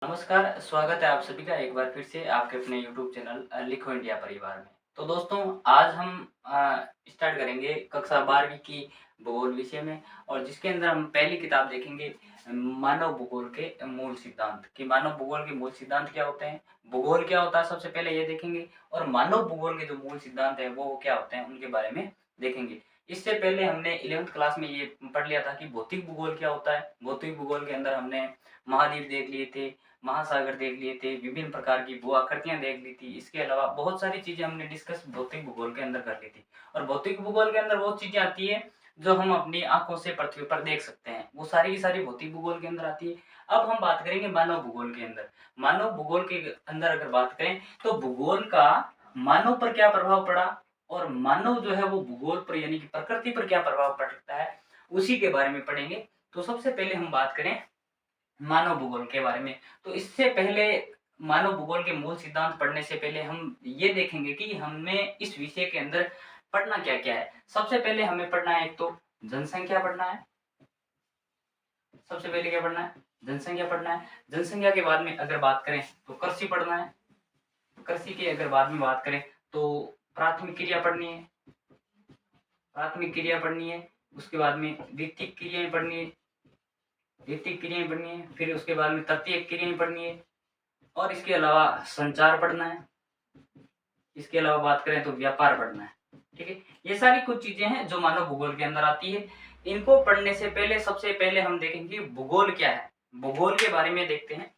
नमस्कार, स्वागत है आप सभी का एक बार फिर से आपके अपने यूट्यूब चैनल लिखो इंडिया परिवार में। तो दोस्तों आज हम स्टार्ट करेंगे कक्षा 12वीं की भूगोल विषय में और जिसके अंदर हम पहली किताब देखेंगे मानव भूगोल के मूल सिद्धांत कि मानव भूगोल के मूल सिद्धांत क्या होते हैं, भूगोल क्या होता है सबसे पहले ये देखेंगे और मानव भूगोल के जो मूल सिद्धांत है वो क्या होते हैं उनके बारे में देखेंगे। इससे पहले हमने 11th क्लास में ये पढ़ लिया था कि भौतिक भूगोल क्या होता है। भौतिक भूगोल के अंदर हमने महाद्वीप देख लिए थे, महासागर देख लिए थे, विभिन्न प्रकार की भू आकृतियां देख ली थी। इसके अलावा बहुत सारी चीजें हमने डिस्कस भौतिक भूगोल के अंदर कर ली थी और भौतिक भूगोल के अंदर वो चीजें आती है जो हम अपनी आंखों से पृथ्वी पर देख सकते हैं, वो सारी की सारी भौतिक भूगोल के अंदर आती है। अब हम बात करेंगे मानव भूगोल के अंदर। मानव भूगोल के अंदर अगर बात करें तो भूगोल का मानव पर क्या प्रभाव पड़ा और मानव जो है वो भूगोल पर यानी कि प्रकृति पर क्या प्रभाव पड़ता है उसी के बारे में पढ़ेंगे। तो सबसे पहले हम बात करें मानव भूगोल के बारे में। तो इससे पहले मानव भूगोल के मूल सिद्धांत पढ़ने से पहले हम ये देखेंगे कि हमें इस विषय के अंदर पढ़ना क्या क्या है। सबसे पहले हमें पढ़ना है एक तो जनसंख्या पढ़ना है। सबसे पहले क्या पढ़ना है? जनसंख्या पढ़ना है। जनसंख्या के बाद में अगर बात करें तो कृषि पढ़ना है। कृषि की अगर बाद में बात करें तो प्राथमिक क्रिया पढ़नी है। प्राथमिक क्रिया पढ़नी है। उसके बाद में द्वितीयक क्रियाएं पढ़नी है। द्वितीयक क्रियाएं पढ़नी है। फिर उसके बाद में तृतीयक क्रियाएं पढ़नी है और इसके अलावा संचार पढ़ना है। इसके अलावा बात करें तो व्यापार पढ़ना है। ठीक है, ये सारी कुछ चीजें हैं जो मानव भूगोल के अंदर आती है। इनको पढ़ने से पहले सबसे पहले हम देखेंगे भूगोल क्या है। भूगोल के बारे में देखते हैं।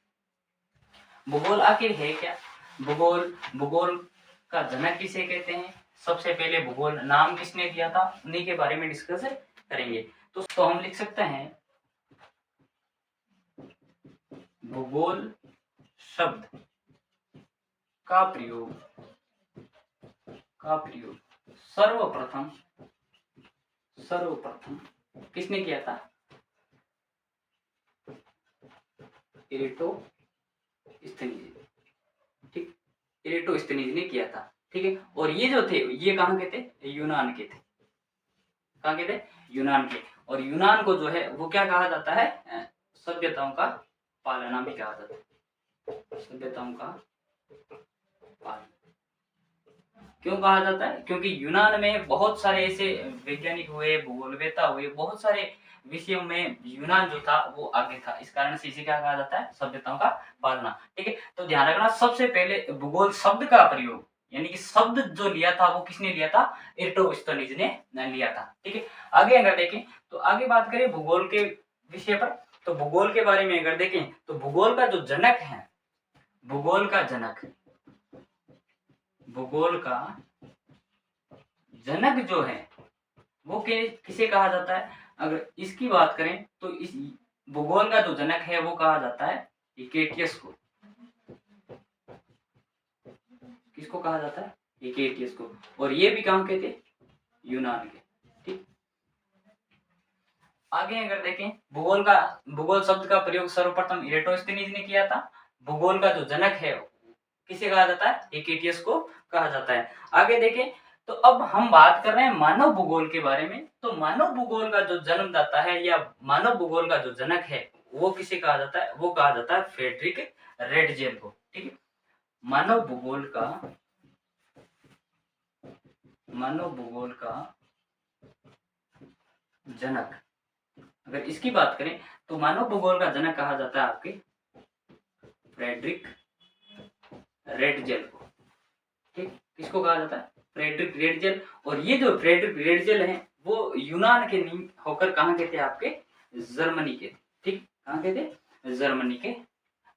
भूगोल आखिर है क्या? भूगोल भूगोल का जनक किसे कहते हैं? सबसे पहले भूगोल नाम किसने दिया था उन्हीं के बारे में डिस्कस करेंगे। तो हम लिख सकते हैं भूगोल शब्द का प्रयोग सर्वप्रथम किसने किया था? इरेटोस्थनीज। ठीक, इरेटोस्थनीज ने किया था। ठीक है, और ये जो थे ये कहाँ के थे? यूनान के थे। कहाँ के थे? यूनान के। और यूनान को जो है वो क्या कहा जाता है? सभ्यताओं का पालना भी कहा जाता है। सभ्यताओं का पालना क्यों कहा जाता है? क्योंकि यूनान में बहुत सारे ऐसे वैज्ञानिक हुए, भूगोलवेत्ता हुए, बहुत सारे विषयों में यूनान जो था वो आगे था। इस कारण से इसे क्या कहा जाता है? सभ्यताओं का पालना। ठीक है, तो ध्यान रखना सबसे पहले भूगोल शब्द का प्रयोग यानी कि शब्द जो लिया था वो किसने लिया था? इरेटोस्थनीज ने लिया था। ठीक है, आगे अगर देखें तो आगे बात करें भूगोल के विषय पर। तो भूगोल के बारे में अगर देखें तो भूगोल का जो जनक है, भूगोल का जनक, भूगोल का जनक जो है वो किसे कहा जाता है? अगर इसकी बात करें तो इस भूगोल का जो जनक है वो कहा जाता है हिकेटियस को। किसको कहा जाता है? हिकेटियस को। और ये भी कहाँ के थे? यूनान के। ठीक, आगे अगर देखें भूगोल शब्द का प्रयोग सर्वप्रथम इरेटोस्थनीज ने किया था। भूगोल का जो जनक है किसे कहा जाता है? हिकेटियस को कहा जाता है। आगे देखें तो अब हम बात कर रहे हैं मानव भूगोल के बारे में। तो मानव भूगोल का जो जन्मदाता है या मानव भूगोल का जो जनक है वो किसे कहा जाता है? वो कहा जाता है फ्रेडरिक रेडजेल को। ठीक है, मानव भूगोल का जनक अगर इसकी बात करें तो मानव भूगोल का जनक कहा जाता है आपके फ्रेडरिक रेडजेल को। ठीक, किसको कहा जाता है? Friedrich Ratzel. और ये जो फ्रेडरिक रेडजेल है वो यूनान के नहीं होकर कहाँ के थे? आपके जर्मनी के थे। ठीक, कहाँ के थे? जर्मनी के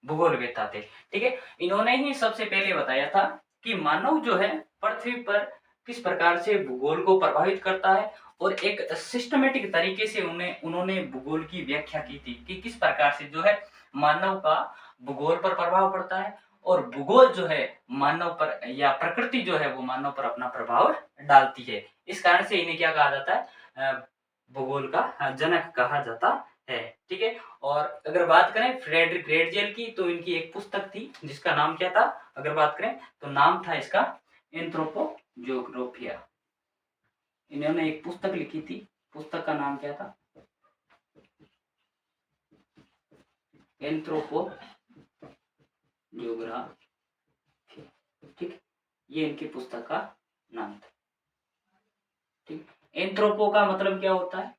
भूगोलवेत्ता थे। ठीक है, इन्होंने ही सबसे पहले बताया था कि मानव जो है पृथ्वी पर किस प्रकार से भूगोल को प्रभावित करता है और एक सिस्टमेटिक तरीके से उन्होंने भूगोल की व्याख्या की थी कि किस प्रकार से जो है मानव का भूगोल पर प्रभाव पड़ता है और भूगोल जो है मानव पर या प्रकृति जो है वो मानव पर अपना प्रभाव डालती है। इस कारण से इन्हें क्या कहा जाता है? भूगोल का जनक कहा जाता है। ठीक है, और अगर बात करें फ्रेडरिक रेडजेल की तो इनकी एक पुस्तक थी जिसका नाम क्या था? अगर बात करें तो नाम था इसका एंथ्रोपोजोग्राफिया। इन्होंने एक पुस्तक लिखी थी, पुस्तक का नाम क्या था? एंथ्रोपो ज्योग्राफी, ठीक। ये इनकी पुस्तक का नाम था, ठीक। एंथ्रोपो का मतलब क्या होता है?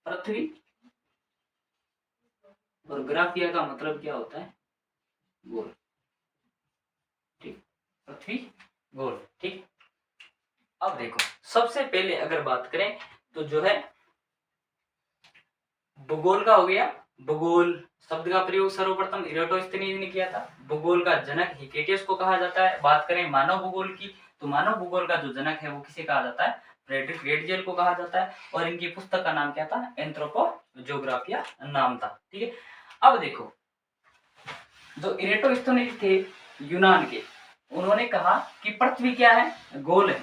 पृथ्वी, और ग्राफिया का मतलब क्या होता है? गोल, ठीक। पृथ्वी गोल, ठीक। अब देखो, सबसे पहले अगर बात करें तो जो है भूगोल का हो गया। भूगोल शब्द का प्रयोग सर्वप्रथम इराटोस्थेनीज ने किया था। भूगोल का जनक हिकेटियस को कहा जाता है। बात करें मानव भूगोल की, तो मानव भूगोल का जो जनक है वो किसे कहा जाता है? फ्रेडरिक रेडजेल को कहा जाता है। और इनकी पुस्तक का नाम क्या था? एंथ्रोपोजोग्राफिया नाम था, ठीक है। अब देखो, जो इराटोस्थेनीज थे यूनान के, उन्होंने कहा कि पृथ्वी क्या है? गोल है।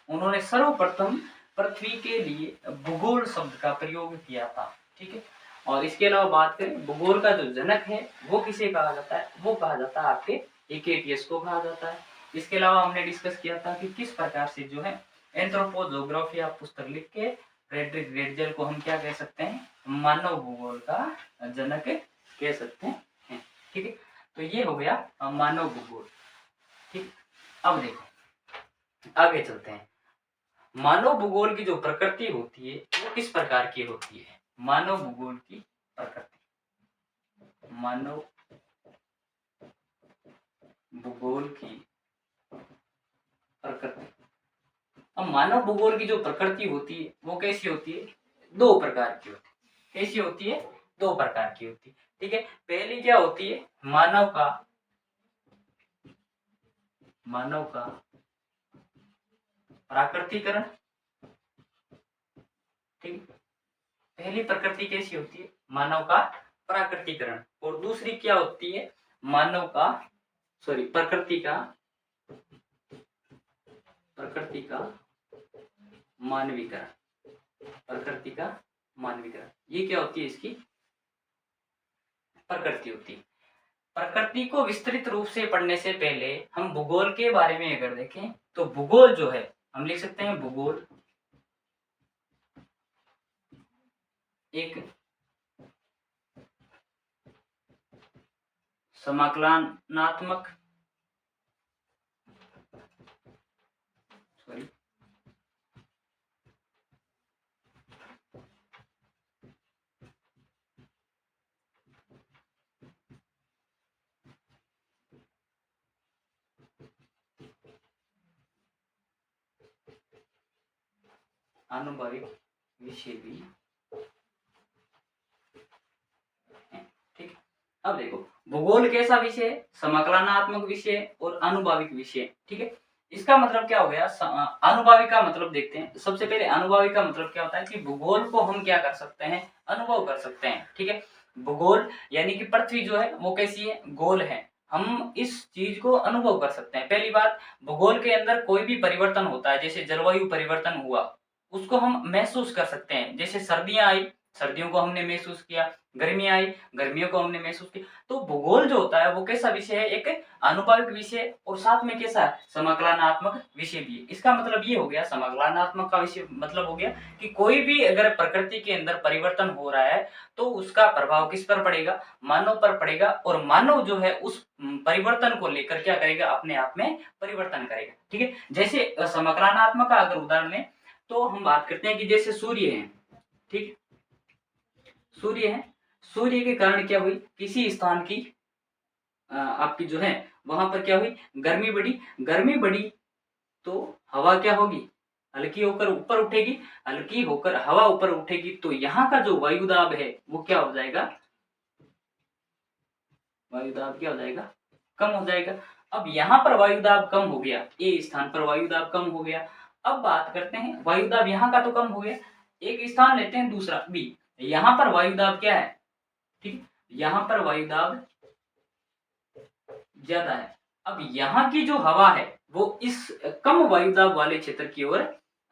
उन्होंने सर्वप्रथम पृथ्वी के लिए भूगोल शब्द का प्रयोग किया था, ठीक है। और इसके अलावा बात करें भूगोल का जो जनक है वो किसे कहा जाता है? वो कहा जाता है आपके हिकेटियस को कहा जाता है। इसके अलावा हमने डिस्कस किया था कि किस प्रकार से जो है एंथ्रोपोजोग्राफिया पुस्तक लिख के फ्रेडरिक रेडजेल को हम क्या कह सकते हैं? मानव भूगोल का जनक कह सकते हैं, ठीक है। तो ये हो गया मानव भूगोल, ठीक। अब देखो आगे चलते हैं। मानव भूगोल की जो प्रकृति होती है वो किस प्रकार की होती है? मानव भूगोल की प्रकृति, मानव भूगोल की प्रकृति। अब मानव भूगोल की जो प्रकृति होती है वो कैसी होती है? दो प्रकार की होती है। कैसी होती है? दो प्रकार की होती है, ठीक है। पहली क्या होती है? मानव का प्राकृतिकरण, ठीक। पहली प्रकृति कैसी होती है? मानव का प्राकृतिकरण। और दूसरी क्या होती है? प्रकृति का मानवीकरण। प्रकृति का मानवीकरण, ये क्या होती है? इसकी प्रकृति होती है। प्रकृति को विस्तृत रूप से पढ़ने से पहले हम भूगोल के बारे में अगर देखें तो भूगोल जो है हम लिख सकते हैं भूगोल एक समाकलनात्मक आनुभाविक विषय भी है, ठीक। अब देखो भूगोल कैसा विषय है? समाकलनात्मक विषय और आनुभाविक विषय, ठीक है। इसका मतलब क्या हो गया? अनुभाविक का मतलब देखते हैं। सबसे पहले अनुभाविक का मतलब क्या होता है कि भूगोल को हम क्या कर सकते हैं? अनुभव कर सकते हैं, ठीक है। भूगोल यानी कि पृथ्वी जो है वो कैसी है? गोल है। हम इस चीज को अनुभव कर सकते हैं। पहली बात, भूगोल के अंदर कोई भी परिवर्तन होता है, जैसे जलवायु परिवर्तन हुआ, उसको हम महसूस कर सकते हैं। जैसे सर्दियां आई, सर्दियों को हमने महसूस किया, गर्मियां आई, गर्मियों को हमने महसूस किया। तो भूगोल जो होता है वो कैसा विषय है? एक आनुभाविक विषय और साथ में कैसा है? समाकलनात्मक विषय भी है। इसका मतलब ये हो गया, समाकलनात्मक का विषय मतलब हो गया कि कोई भी अगर प्रकृति के अंदर परिवर्तन हो रहा है तो उसका प्रभाव किस पर पड़ेगा? मानव पर पड़ेगा। और मानव जो है उस परिवर्तन को लेकर क्या करेगा? अपने आप में परिवर्तन करेगा, ठीक है। जैसे समाकलनात्मक का अगर उदाहरण लें तो हम बात करते हैं कि जैसे सूर्य है, ठीक। सूर्य है, सूर्य के कारण क्या हुई? किसी स्थान की आपकी जो है वहां पर क्या हुई? गर्मी बढ़ी। गर्मी बढ़ी तो हवा क्या होगी? हल्की होकर ऊपर उठेगी। हल्की होकर हवा ऊपर उठेगी तो यहाँ का जो वायुदाब है वो क्या हो जाएगा? वायुदाब क्या हो जाएगा? कम हो जाएगा। अब यहाँ पर वायुदाब कम हो गया, ए स्थान पर वायुदाब कम हो गया। अब बात करते हैं, वायुदाब यहाँ का तो कम हो गया, एक स्थान लेते हैं दूसरा बी। यहाँ पर वायुदाब क्या है? ठीक, यहाँ पर वायुदाब ज्यादा है। अब यहाँ की जो हवा है वो इस कम वायुदाब वाले क्षेत्र की ओर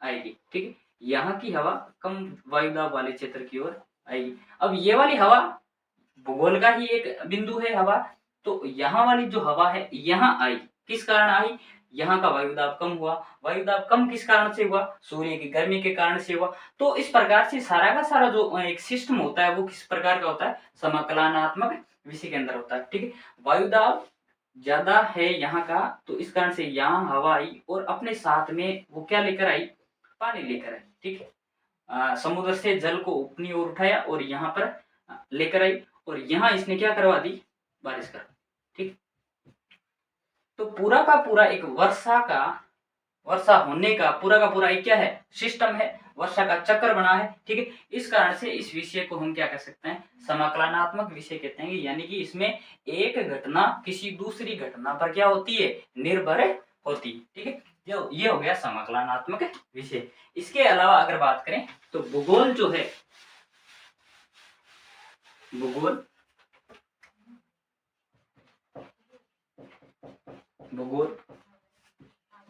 आएगी, ठीक है। यहाँ की हवा कम वायुदाब वाले क्षेत्र की ओर आएगी। अब ये वाली हवा भूगोल का ही एक बिंदु है हवा, तो यहाँ वाली जो हवा है यहाँ आई, किस कारण आई? यहाँ का वायुदाब कम हुआ। वायुदाब कम किस कारण से हुआ? सूर्य की गर्मी के कारण से हुआ। तो इस प्रकार से सारा का सारा जो एक सिस्टम होता है वो किस प्रकार का होता है? समाकलनात्मक विषय के अंदर होता है, ठीक है। वायुदाब ज्यादा है यहाँ का, तो इस कारण से यहाँ हवा आई और अपने साथ में वो क्या लेकर आई, पानी लेकर आई। ठीक है, समुद्र से जल को अपनी ओर उठाया और यहाँ पर लेकर आई, और यहाँ इसने क्या करवा दी, बारिश कर। ठीक, तो पूरा का पूरा एक वर्षा होने का पूरा एक क्या है, सिस्टम है, वर्षा का चक्र बना है। ठीक है, इस कारण से इस विषय को हम क्या कर सकते हैं, समाकलनात्मक विषय कहते हैं, यानी कि इसमें एक घटना किसी दूसरी घटना पर क्या होती है, निर्भर होती है। ठीक है, जो ये हो गया समाकलनात्मक विषय। इसके अलावा अगर बात करें तो भूगोल जो है, भूगोल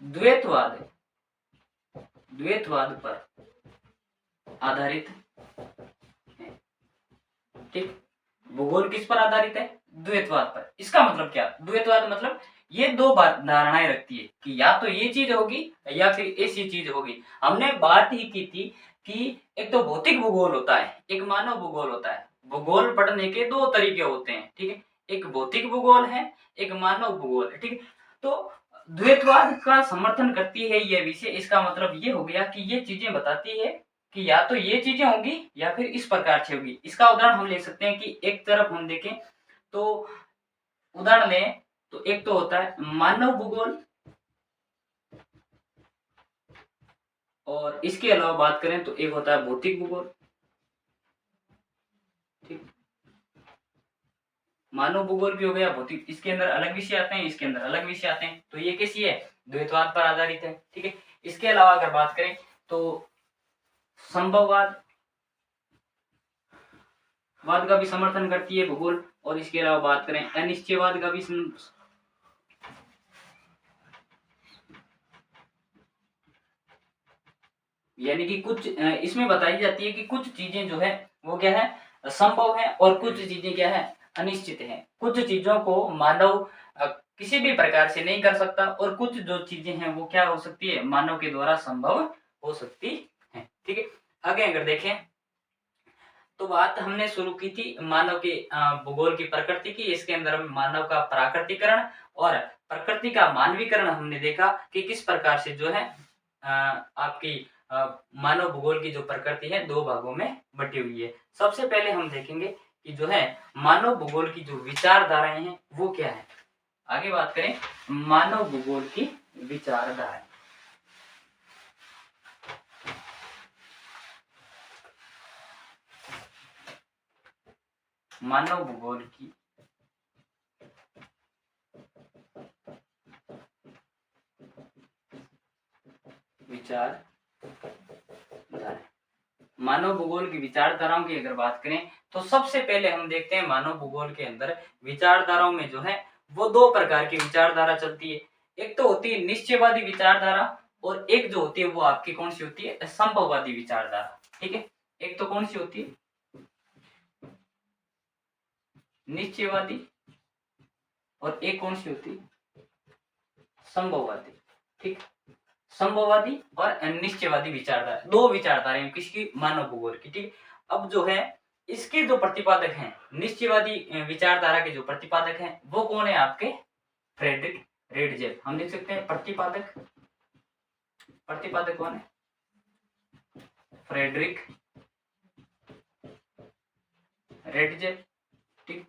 द्वैतवाद पर आधारित है। ठीक, भूगोल किस पर आधारित है, द्वैतवाद पर। इसका मतलब क्या, द्वैतवाद मतलब ये दो धारणाएं रखती है कि या तो ये चीज होगी या फिर ऐसी चीज होगी। हमने बात ही की थी कि एक तो भौतिक भूगोल होता है, एक मानव भूगोल होता है। भूगोल पढ़ने के दो तरीके होते हैं। ठीक है, एक भौतिक भूगोल है, एक मानव भूगोल है। ठीक है, तो द्वैतवाद का समर्थन करती है यह विषय। इसका मतलब ये हो गया कि ये चीजें बताती है कि या तो ये चीजें होंगी या फिर इस प्रकार से होगी। इसका उदाहरण हम ले सकते हैं कि एक तरफ हम देखें तो उदाहरण लें तो एक तो होता है मानव भूगोल, और इसके अलावा बात करें तो एक होता है भौतिक भूगोल। ठीक, मानव भूगोल भी हो गया, भौतिक, इसके अंदर अलग विषय आते हैं, इसके अंदर अलग विषय आते हैं। तो ये कैसी है, द्वैतवाद पर आधारित है। ठीक है, इसके अलावा अगर बात करें तो संभववाद का भी समर्थन करती है भूगोल, और इसके अलावा बात करें अनिश्चयवाद का भी यानी कि कुछ इसमें बताई जाती है कि कुछ चीजें जो है वो क्या है, संभव है, और कुछ चीजें क्या है, अनिश्चित है। कुछ चीजों को मानव किसी भी प्रकार से नहीं कर सकता, और कुछ जो चीजें हैं वो क्या हो सकती है, मानव के द्वारा संभव हो सकती है। ठीक है, आगे अगर देखें तो बात हमने शुरू की थी मानव के भूगोल की प्रकृति की। इसके अंदर मानव का प्राकृतिकरण और प्रकृति का मानवीकरण हमने देखा कि किस प्रकार से जो है आपकी मानव भूगोल की जो प्रकृति है दो भागों में बटी हुई है। सबसे पहले हम देखेंगे कि जो है मानव भूगोल की जो विचारधाराएं हैं वो क्या है। आगे बात करें मानव भूगोल की विचारधाराएं। मानव भूगोल की विचारधारा, मानव भूगोल की विचारधाराओं की अगर बात करें तो सबसे पहले हम देखते हैं मानव भूगोल के अंदर विचारधाराओं में जो है वो दो प्रकार की विचारधारा चलती है। एक तो होती है निश्चयवादी विचारधारा, और एक जो होती है वो आपकी कौन सी होती है, संभववादी विचारधारा। ठीक है, एक तो कौन सी होती है, निश्चयवादी, और एक कौन सी होती है, संभववादी। ठीक, संभववादी और अनिश्चयवादी विचारधारा, दो विचारधाराएं किसकी, मानव भूगोल की। ठीक, अब जो है इसके जो प्रतिपादक हैं, निश्चयवादी विचारधारा के जो प्रतिपादक हैं वो कौन है, आपके फ्रेडरिक रेडजेल। हम देख सकते हैं प्रतिपादक कौन है, फ्रेडरिक रेडजेल। ठीक,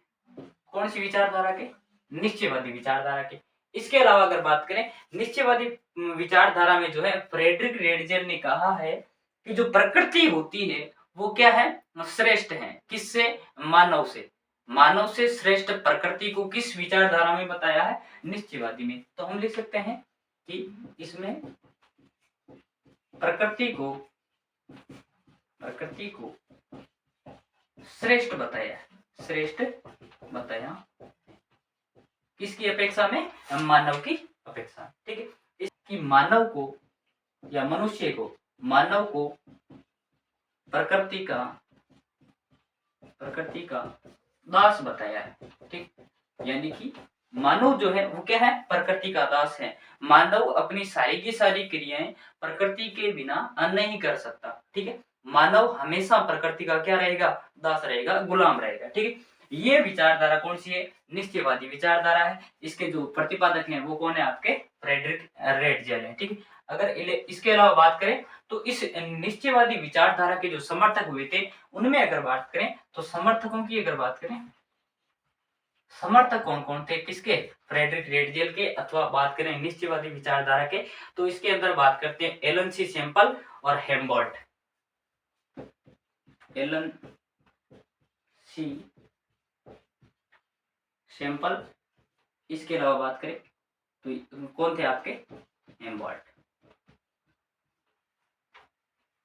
कौन सी विचारधारा के, निश्चयवादी विचारधारा के। इसके अलावा अगर बात करें निश्चयवादी विचारधारा में जो है फ्रेडरिक रेडजेल ने कहा है कि जो प्रकृति होती है वो क्या है, श्रेष्ठ है। किससे, मानव से श्रेष्ठ प्रकृति को किस विचारधारा में बताया है, निश्चयवादी में। तो हम लिख सकते हैं कि इसमें प्रकृति को श्रेष्ठ बताया किसकी अपेक्षा में, मानव की अपेक्षा। ठीक है, इसकी मानव को या मनुष्य को, मानव को प्रकृति का दास बताया है। ठीक, यानी कि मानव जो है वो क्या है, प्रकृति का दास है। मानव अपनी सारी की सारी क्रियाएं प्रकृति के बिना नहीं कर सकता। ठीक है, मानव हमेशा प्रकृति का क्या रहेगा, दास रहेगा, गुलाम रहेगा। ठीक है, ये विचारधारा कौन सी है, निश्चयवादी विचारधारा है। इसके जो प्रतिपादक हैं वो कौन है आपके फ्रेडरिक रेटजेल है, ठीक है। अगर इसके अलावा बात करें तो इस निश्चयवादी विचारधारा के जो समर्थक हुए थे उनमें अगर बात करें तो समर्थकों की अगर बात करें, समर्थक कौन कौन थे किसके, फ्रेडरिक रेटजेल के, अथवा बात करें निश्चयवादी विचारधारा के तो इसके अंदर बात करते हैं एलन सी सैंपल और हेम्बोल्ट। एलन सी सैंपल, इसके अलावा बात करें तो कौन थे आपके हेम्बोल्ट।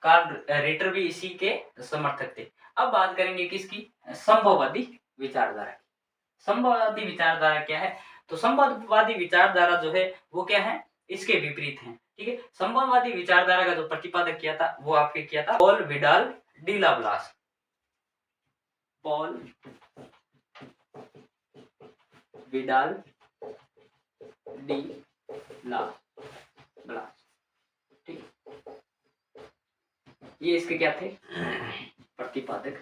कार्ल रिटर भी इसी के समर्थक थे। अब बात करेंगे किसकी, संभववादी विचारधारा। संभववादी विचारधारा क्या है, तो संभववादी विचारधारा जो है वो क्या है, इसके विपरीत है, ठीक है। संभववादी विचारधारा का जो प्रतिपादक किया था वो आपके किया था Paul Vidal de Laplace. Paul Vidal de Laplace, ठीक। ये इसके क्या थे, प्रतिपादक,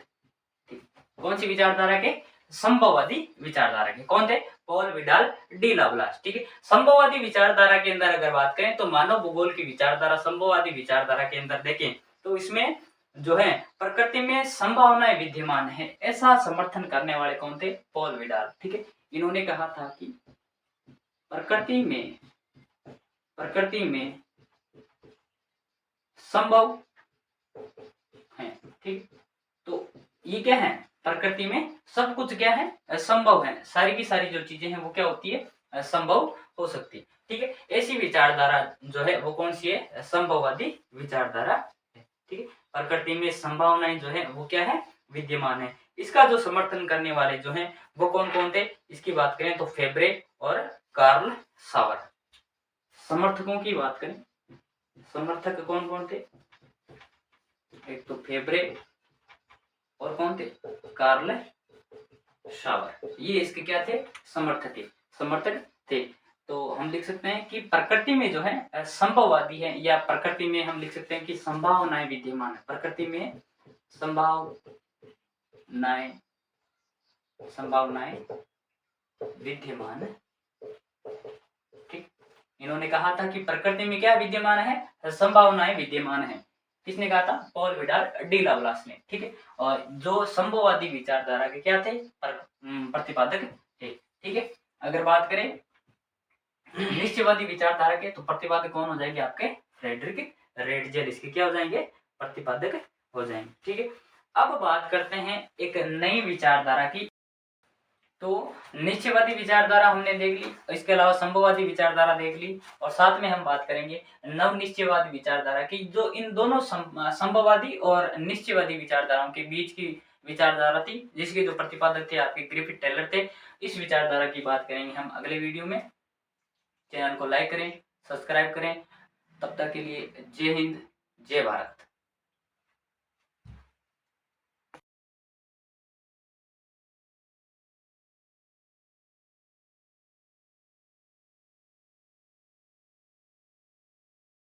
ठीक। कौन सी विचारधारा के, संभववादी विचारधारा के। कौन थे, पॉल विडाल डी लाप्लास, ठीक है। संभववादी विचारधारा के अंदर अगर बात करें तो मानव भूगोल की विचारधारा संभववादी विचारधारा के अंदर देखें तो इसमें जो है प्रकृति में संभावनाएं विद्यमान है, ऐसा समर्थन करने वाले कौन थे, पॉल विडाल, ठीक है। इन्होंने कहा था कि प्रकृति में संभव है, ठीक। तो ये क्या है, प्रकृति में सब कुछ क्या है, संभव है, सारी की सारी जो चीजें हैं वो क्या होती है, संभव हो सकती है, ठीक है। ऐसी विचारधारा जो है वो कौन सी है, संभववादी विचारधारा है, ठीक है। प्रकृति में संभावनाएं जो है वो क्या है, विद्यमान है। इसका जो समर्थन करने वाले जो हैं वो कौन कौन थे, इसकी बात करें तो फेब्रे और कार्ल सावर। समर्थकों की बात करें, समर्थक कौन कौन थे, एक तो फेब्रे और कौन थे, कार्ल सावर। ये इसके क्या थे, समर्थक थे। तो हम लिख सकते हैं कि प्रकृति में जो है संभववादी है, या प्रकृति में हम लिख सकते हैं कि संभावनाएं विद्यमान है, प्रकृति में संभावनाएं विद्यमान, ठीक। इन्होंने कहा था कि प्रकृति में क्या विद्यमान है, संभावनाएं विद्यमान है। किसने कहा था, पॉल विडाल डी लाप्लास ने, ठीक है। और जो संभववादी विचारधारा के क्या थे, प्रतिपादक थे, ठीक है। अगर बात करें निश्चयवादी विचारधारा के तो प्रतिपादक कौन हो जाएंगे आपके, फ्रेडरिक रेटजेल, इसके क्या हो जाएंगे, प्रतिपादक हो जाएंगे, ठीक है। अब बात करते हैं एक नई विचारधारा की। तो निश्चयवादी विचारधारा हमने देख ली, इसके अलावा संभववादी विचारधारा देख ली, और साथ में हम बात करेंगे नव निश्चयवादी विचारधारा की, जो इन दोनों संभववादी और निश्चयवादी विचारधाराओं के बीच की विचारधारा थी, जिसके जो प्रतिपादक थे आपके ग्रिफिथ टेलर थे। इस विचारधारा की बात करेंगे हम अगले वीडियो में। चैनल को लाइक करें, सब्सक्राइब करें। तब तक के लिए जय हिंद, जय भारत।